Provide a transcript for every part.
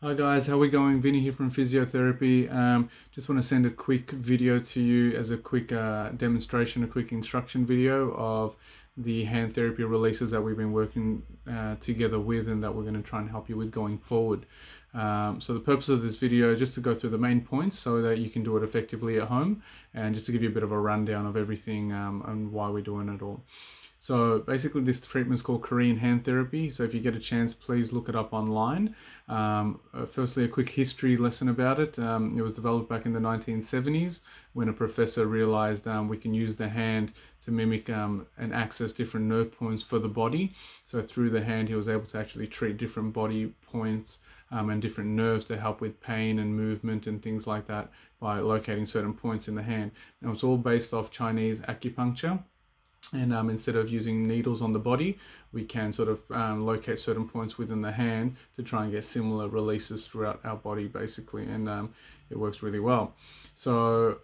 Hi guys, how are we going? Vinny here from Physiotherapy. Just want to send a quick video to you as a quick demonstration, a quick instruction video of the hand therapy releases that we've been working together with and that we're going to try and help you with going forward. So the purpose of this video is just to go through the main points so that you can do it effectively at home, and just to give you a bit of a rundown of everything and why we're doing it all. So basically this treatment is called Korean hand therapy. So if you get a chance, please look it up online. Firstly, a quick history lesson about it. It was developed back in the 1970s when a professor realized we can use the hand to mimic and access different nerve points for the body. So through the hand, he was able to actually treat different body points and different nerves to help with pain and movement and things like that by locating certain points in the hand. Now it's all based off Chinese acupuncture. And instead of using needles on the body, we can sort of locate certain points within the hand to try and get similar releases throughout our body, basically, and it works really well. So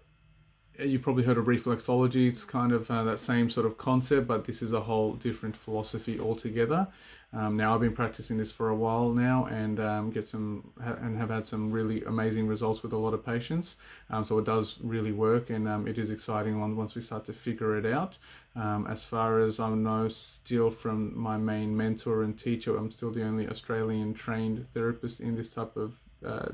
you probably heard of reflexology. It's kind of that same sort of concept, but this is a whole different philosophy altogether. Now I've been practicing this for a while now, and have had some really amazing results with a lot of patients. So it does really work, and it is exciting once we start to figure it out. As far as I know, still from my main mentor and teacher, I'm still the only Australian trained therapist in this type of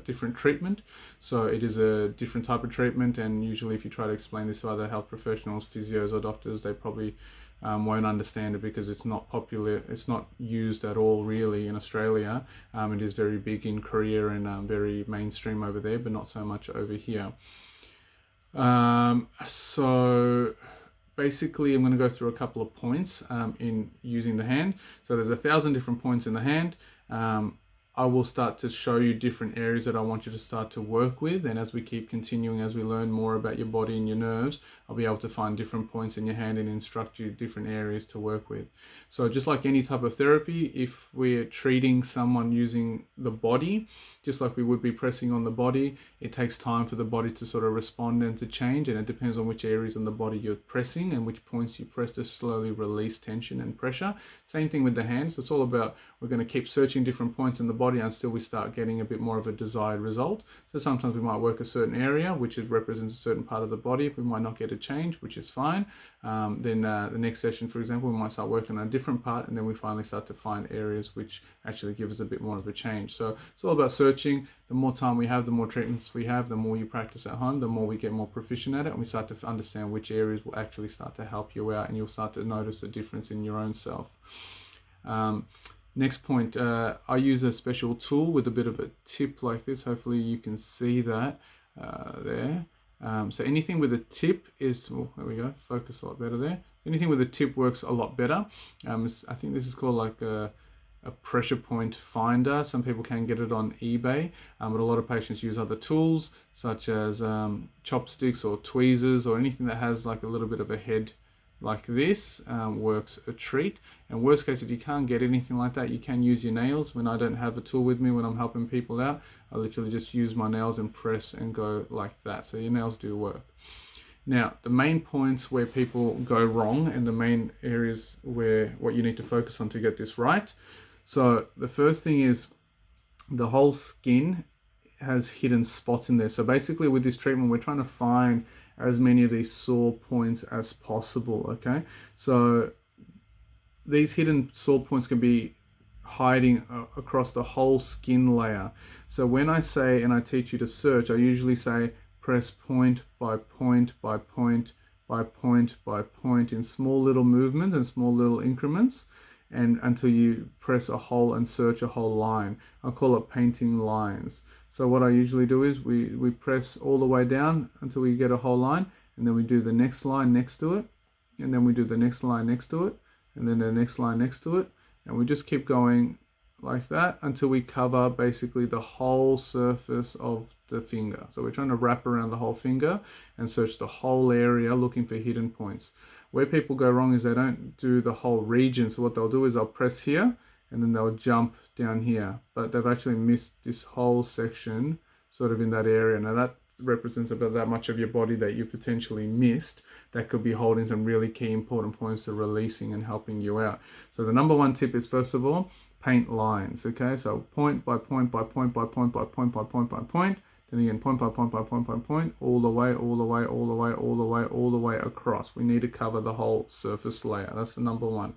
different treatment. So it is a different type of treatment, and usually if you try to explain this to other health professionals, physios or doctors, they probably won't understand it because it's not popular, it's not used at all really in Australia. It is very big in Korea and very mainstream over there, but not so much over here. So basically I'm going to go through a couple of points in using the hand. So there's 1,000 different points in the hand. I will start to show you different areas that I want you to start to work with, and as we keep continuing, as we learn more about your body and your nerves, I'll be able to find different points in your hand and instruct you different areas to work with. So just like any type of therapy, if we're treating someone using the body, just like we would be pressing on the body, it takes time for the body to sort of respond and to change, and it depends on which areas in the body you're pressing and which points you press to slowly release tension and pressure. Same thing with the hands. So it's all about, we're going to keep searching different points in the body until we start getting a bit more of a desired result. So sometimes we might work a certain area which represents a certain part of the body. We might not get a change, which is fine. Then the next session, for example, we might start working on a different part, and then we finally start to find areas which actually give us a bit more of a change. So it's all about searching. The more time we have, the more treatments we have, the more you practice at home, the more we get more proficient at it, and we start to understand which areas will actually start to help you out, and you'll start to notice the difference in your own self. Next point, I use a special tool with a bit of a tip like this. Hopefully you can see that there. So anything with a tip is, oh, there we go, focus a lot better there. Anything with a tip works a lot better. I think this is called like a pressure point finder. Some people can get it on eBay, but a lot of patients use other tools such as chopsticks or tweezers or anything that has like a little bit of a head like this. Works a treat. And worst case, if you can't get anything like that, you can use your nails. When I don't have a tool with me, when I'm helping people out, I literally just use my nails and press and go like that. So your nails do work. Now, the main points where people go wrong and the main areas where what you need to focus on to get this right. So the first thing is the whole skin has hidden spots in there. So basically with this treatment, we're trying to find as many of these sore points as possible, okay? So these hidden sore points can be hiding across the whole skin layer. So when I say, and I teach you to search, I usually say press point by point by point by point by point in small little movements and small little increments, and until you press a hole and search a whole line. I call it painting lines. So what I usually do is we press all the way down until we get a whole line, and then we do the next line next to it, and then we do the next line next to it, and then the next line next to it, and we just keep going like that until we cover basically the whole surface of the finger. So we're trying to wrap around the whole finger and search the whole area looking for hidden points. Where people go wrong is they don't do the whole region. So what they'll do is they'll press here and then they'll jump down here, but they've actually missed this whole section sort of in that area. Now that represents about that much of your body that you potentially missed that could be holding some really key important points to releasing and helping you out. So the number one tip is, first of all, paint lines. Okay, so point by point by point by point by point by point by point. Then again, point by point by point by point, all the way, all the way, all the way, all the way, all the way across. We need to cover the whole surface layer. That's the number one.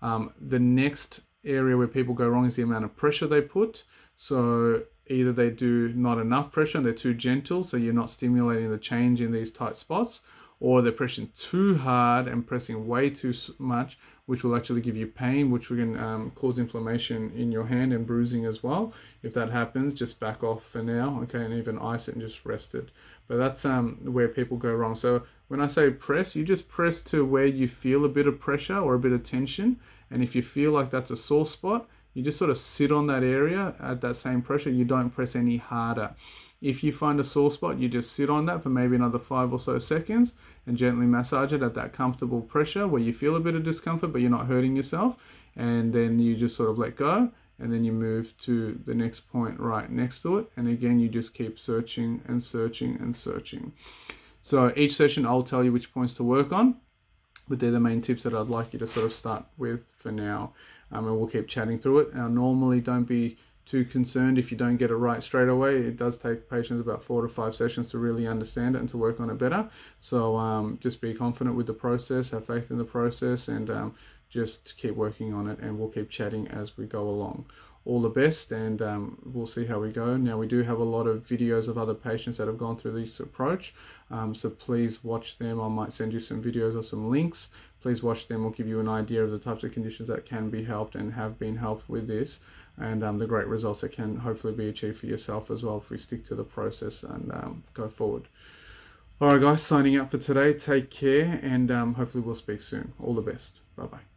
The next area where people go wrong is the amount of pressure they put. So either they do not enough pressure and they're too gentle, so you're not stimulating the change in these tight spots, or they're pressing too hard and pressing way too much, which will actually give you pain, which can cause inflammation in your hand and bruising as well. If that happens, just back off for now, okay, and even ice it and just rest it. But that's where people go wrong. So when I say press, you just press to where you feel a bit of pressure or a bit of tension, and if you feel like that's a sore spot, you just sort of sit on that area at that same pressure. You don't press any harder. If you find a sore spot, you just sit on that for maybe another 5 or so seconds and gently massage it at that comfortable pressure where you feel a bit of discomfort, but you're not hurting yourself. And then you just sort of let go, and then you move to the next point right next to it. And again, you just keep searching and searching and searching. So each session, I'll tell you which points to work on, but they're the main tips that I'd like you to sort of start with for now. And we'll keep chatting through it. Now, normally don't be too concerned if you don't get it right straight away. It does take patients about 4 to 5 sessions to really understand it and to work on it better. So just be confident with the process, have faith in the process, and just keep working on it, and we'll keep chatting as we go along. All the best, and we'll see how we go. Now, we do have a lot of videos of other patients that have gone through this approach, so please watch them. I might send you some videos or some links. Please watch them. Will give you an idea of the types of conditions that can be helped and have been helped with this, and the great results that can hopefully be achieved for yourself as well if we stick to the process and go forward. All right, guys, signing out for today. Take care, and hopefully we'll speak soon. All the best. Bye-bye.